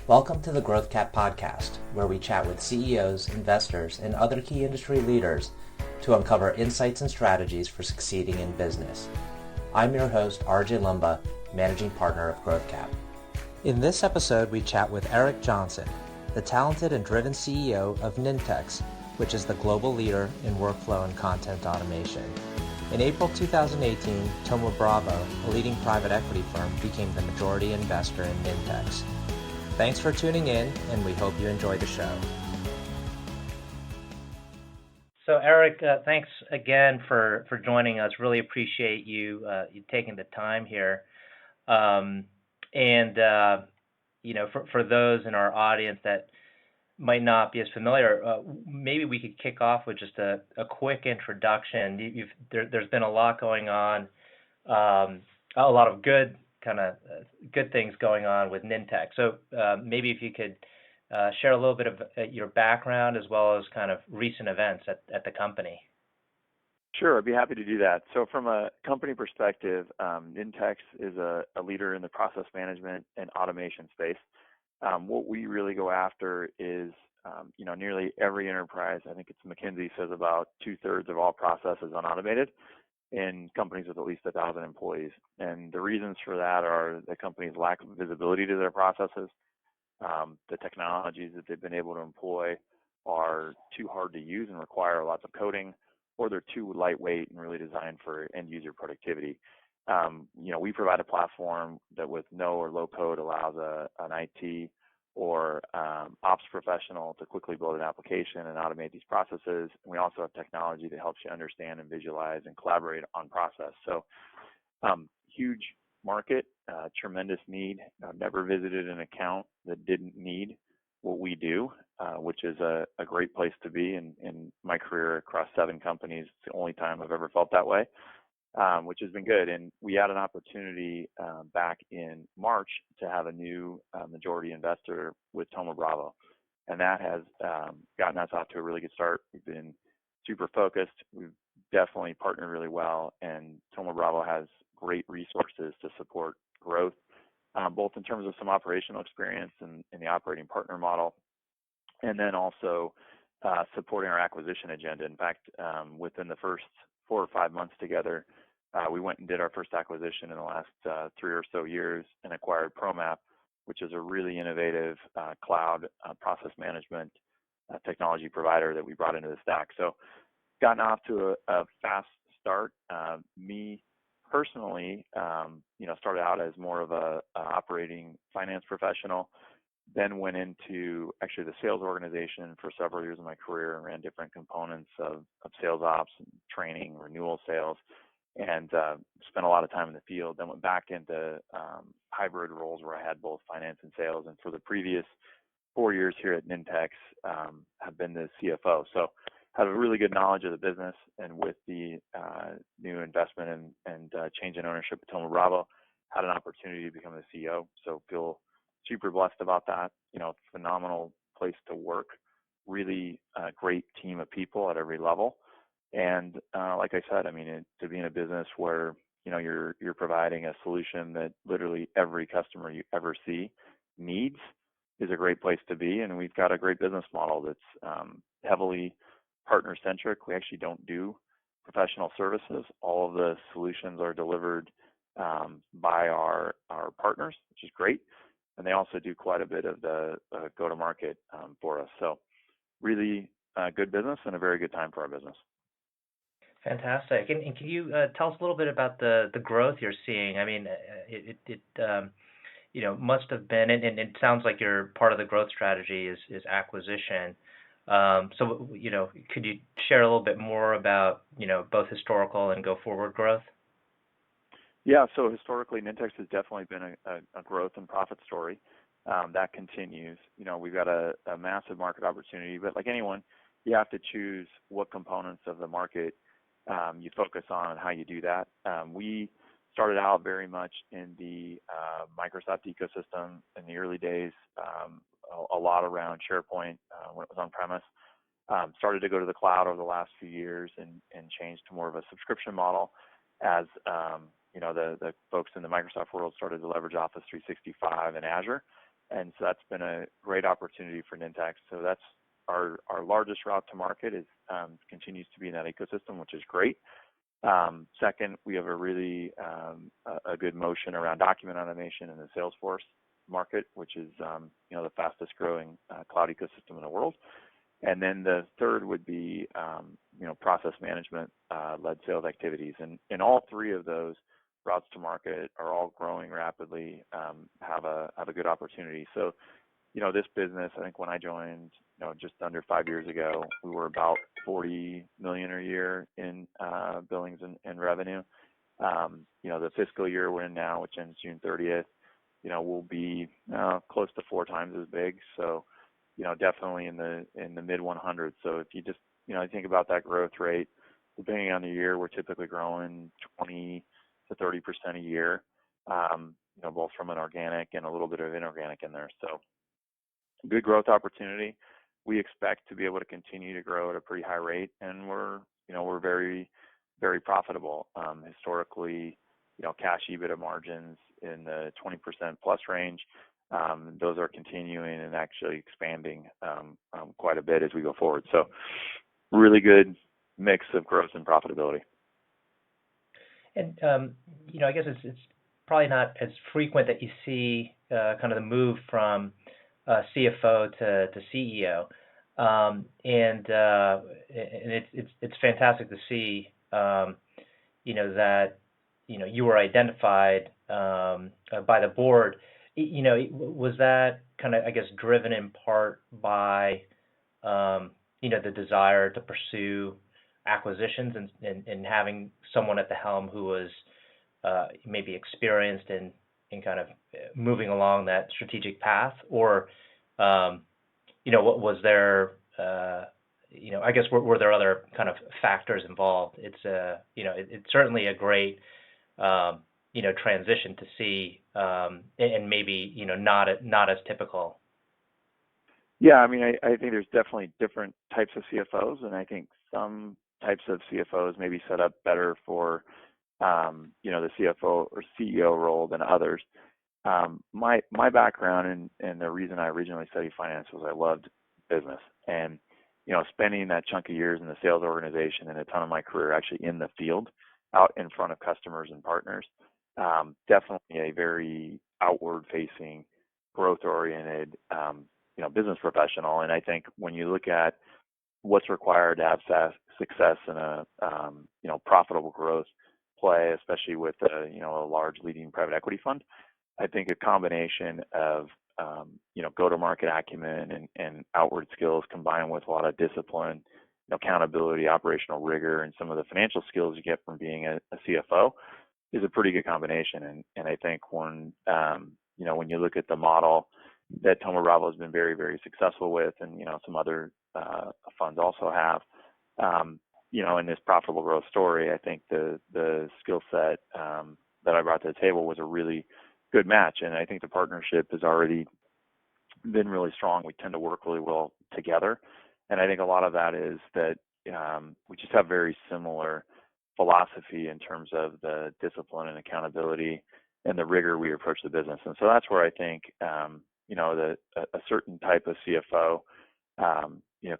Welcome to the Growth Cap podcast, where we chat with CEOs, investors, and other key industry leaders to uncover insights and strategies for succeeding in business. I'm your host, RJ Lumba, Managing Partner of Growth Cap. In this episode, we chat with Eric Johnson, the talented and driven CEO of Nintex, which is the global leader in workflow and content automation. In April 2018, Thoma Bravo, a leading private equity firm, became the majority investor in Nintex. Thanks for tuning in, and we hope you enjoy the show. So Eric, thanks again for joining us. Really appreciate you taking the time here. For those in our audience that might not be as familiar, maybe we could kick off with just a quick introduction. There's been a lot going on, a lot of good things going on with Nintex. So maybe if you could share a little bit of your background as well as kind of recent events at the company. Sure, I'd be happy to do that. So from a company perspective, Nintex is a leader in the process management and automation space. What we really go after is, nearly every enterprise, I think it's McKinsey says about 2/3 of all processes unautomated in companies with at least 1,000 employees. And the reasons for that are the company's lack of visibility to their processes. The technologies that they've been able to employ are too hard to use and require lots of coding, or they're too lightweight and really designed for end user productivity. We provide a platform that with no or low code allows an IT or ops professional to quickly build an application and automate these processes. And we also have technology that helps you understand and visualize and collaborate on process. So huge market, tremendous need. I've never visited an account that didn't need what we do, which is a great place to be in my career across 7 companies. It's the only time I've ever felt that way. Which has been good. And we had an opportunity back in March to have a new majority investor with Thoma Bravo. And that has gotten us off to a really good start. We've been super focused. We've definitely partnered really well. And Thoma Bravo has great resources to support growth, both in terms of some operational experience in the operating partner model, and then also supporting our acquisition agenda. In fact, within the first 4 or 5 months together, we went and did our first acquisition in the last 3 or so years and acquired ProMap, which is a really innovative cloud process management technology provider that we brought into the stack. So gotten off to a fast start. Me personally, started out as more of a operating finance professional, then went into actually the sales organization for several years of my career and ran different components of sales ops and training, renewal sales, and spent a lot of time in the field. Then went back into hybrid roles where I had both finance and sales. And for the previous 4 years here at Nintex, have been the CFO. So have a really good knowledge of the business. And with the new investment and change in ownership at Thoma Bravo, had an opportunity to become the CEO. So feel super blessed about that. Phenomenal place to work, really great team of people at every level. And like I said, to be in a business where, you're providing a solution that literally every customer you ever see needs is a great place to be. And we've got a great business model that's heavily partner centric. We actually don't do professional services. All of the solutions are delivered by our partners, which is great. And they also do quite a bit of the go-to-market for us. So really good business and a very good time for our business. Fantastic. And can you tell us a little bit about the growth you're seeing? It must have been, and it sounds like you're part of the growth strategy is acquisition. So, could you share a little bit more about, both historical and go forward growth? Yeah, so historically, Nintex has definitely been a growth and profit story. That continues. We've got a massive market opportunity, but like anyone, you have to choose what components of the market you focus on and how you do that. We started out very much in the Microsoft ecosystem in the early days, a lot around SharePoint when it was on premise. Started to go to the cloud over the last few years and changed to more of a subscription model as the folks in the Microsoft world started to leverage Office 365 and Azure. And so that's been a great opportunity for Nintex. So that's our largest route to market is continues to be in that ecosystem, which is great. Second, we have a really a good motion around document automation in the Salesforce market, which is the fastest growing cloud ecosystem in the world. And then the third would be process management led sales activities, and all three of those routes to market are all growing rapidly, have a good opportunity. So this business, I think when I joined, just under 5 years ago, we were about 40 million a year in billings and revenue. The fiscal year we're in now, which ends June 30th, will be close to 4 times as big. So, definitely in the mid 100s. So if you just, think about that growth rate, depending on the year, we're typically growing 20 to 30% a year, both from an organic and a little bit of inorganic in there. So good growth opportunity. We expect to be able to continue to grow at a pretty high rate, and we're very, very profitable. Historically, cash EBITDA margins in the 20% plus range. Those are continuing and actually expanding quite a bit as we go forward. So really good mix of growth and profitability. And, I guess it's probably not as frequent that you see kind of the move from CFO to CEO. And it's fantastic to see, that, you were identified by the board. Was that kind of, I guess, driven in part by, the desire to pursue acquisitions and having someone at the helm who was maybe experienced in kind of moving along that strategic path? Or, what was there, I guess, were there other kind of factors involved? It's, it's certainly a great, transition to see, and maybe, not as typical. Yeah, I mean, I think there's definitely different types of CFOs, and I think some types of CFOs may be set up better for, the CFO or CEO role than others. My background and the reason I originally studied finance was I loved business, and spending that chunk of years in the sales organization and a ton of my career actually in the field, out in front of customers and partners, definitely a very outward-facing, growth-oriented, business professional. And I think when you look at what's required to have success in a profitable growth play, especially with a large leading private equity fund, I think a combination of go-to-market acumen and outward skills combined with a lot of discipline, accountability, operational rigor, and some of the financial skills you get from being a CFO is a pretty good combination. And I think when you look at the model that Thoma Bravo has been very, very successful with, and some other funds also have, in this profitable growth story, I think the skill set that I brought to the table was a really good match. And I think the partnership has already been really strong. We tend to work really well together. And I think a lot of that is that we just have very similar philosophy in terms of the discipline and accountability and the rigor we approach the business. And so that's where I think, a certain type of CFO,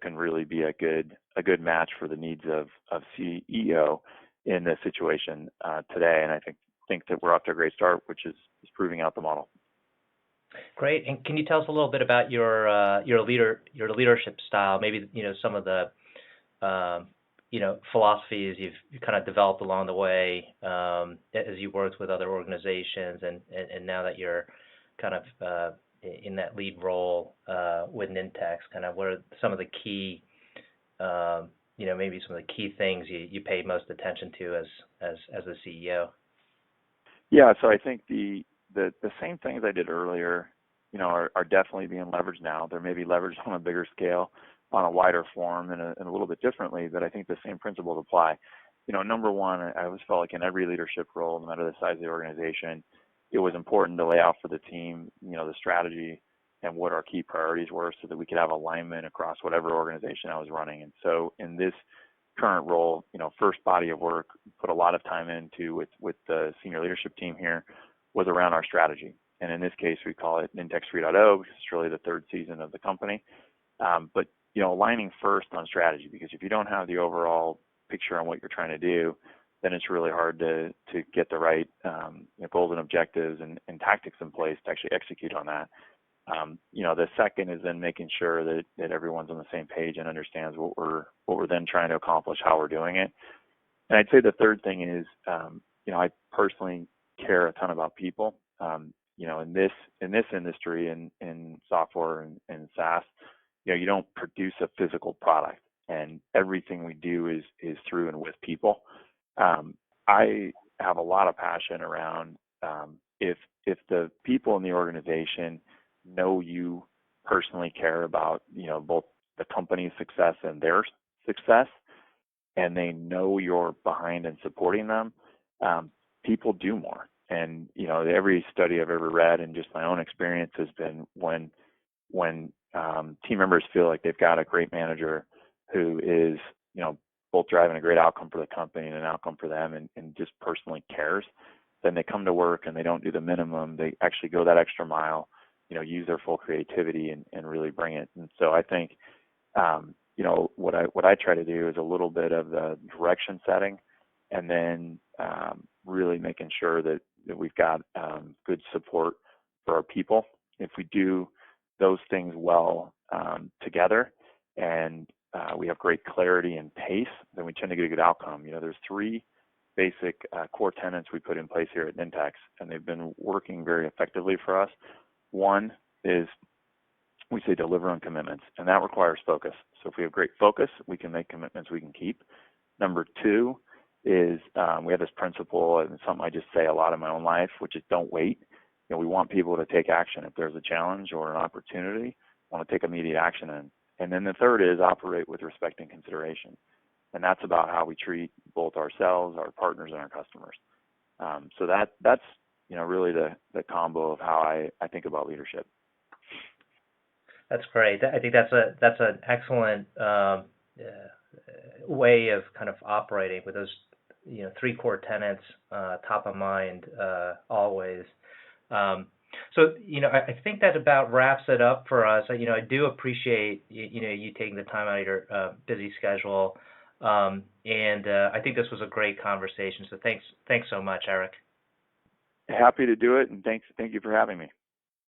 can really be a good match for the needs of CEO in this situation today. And I think that we're off to a great start, which is proving out the model. Great. And can you tell us a little bit about your leadership style? Maybe some of the philosophies you've kind of developed along the way as you worked with other organizations, and now that you're kind of in that lead role with Nintex, kind of what are some of the key, maybe some of the key things you pay most attention to as a CEO? Yeah, so I think the same things I did earlier, are definitely being leveraged now. There may be leveraged on a bigger scale, on a wider form, and a little bit differently, but I think the same principles apply. Number one, I always felt like in every leadership role, no matter the size of the organization, it was important to lay out for the team, the strategy and what our key priorities were so that we could have alignment across whatever organization I was running. And so in this current role, first body of work, put a lot of time into with the senior leadership team here, was around our strategy. And in this case, we call it Nintex 3.0 because it's really the third season of the company. But aligning first on strategy, because if you don't have the overall picture on what you're trying to do, then it's really hard to get the right goals and objectives and tactics in place to actually execute on that. The second is then making sure that everyone's on the same page and understands what we're then trying to accomplish, how we're doing it. And I'd say the third thing is, I personally care a ton about people. In this industry, in software and SaaS, you don't produce a physical product, and everything we do is through and with people. I have a lot of passion around if the people in the organization know you personally care about both the company's success and their success, and they know you're behind and supporting them, people do more. And every study I've ever read and just my own experience has been when team members feel like they've got a great manager who is both driving a great outcome for the company and an outcome for them and just personally cares, then they come to work and they don't do the minimum. They actually go that extra mile, use their full creativity and really bring it. And so I think what I try to do is a little bit of the direction setting, and then really making sure that we've got good support for our people. If we do those things well together, and we have great clarity and pace, then we tend to get a good outcome. There's three basic core tenets we put in place here at Nintex, and they've been working very effectively for us. One is we say deliver on commitments, and that requires focus. So if we have great focus, we can make commitments we can keep. Number two is we have this principle, and something I just say a lot in my own life, which is don't wait. We want people to take action. If there's a challenge or an opportunity, we want to take immediate action in. And then the third is operate with respect and consideration. And that's about how we treat both ourselves, our partners, and our customers. So that's really the combo of how I think about leadership. That's great. I think that's an excellent way of kind of operating with those three core tenets top of mind always. So I think that about wraps it up for us. I do appreciate you taking the time out of your busy schedule, and I think this was a great conversation. So thanks so much, Eric. Happy to do it, and thank you for having me.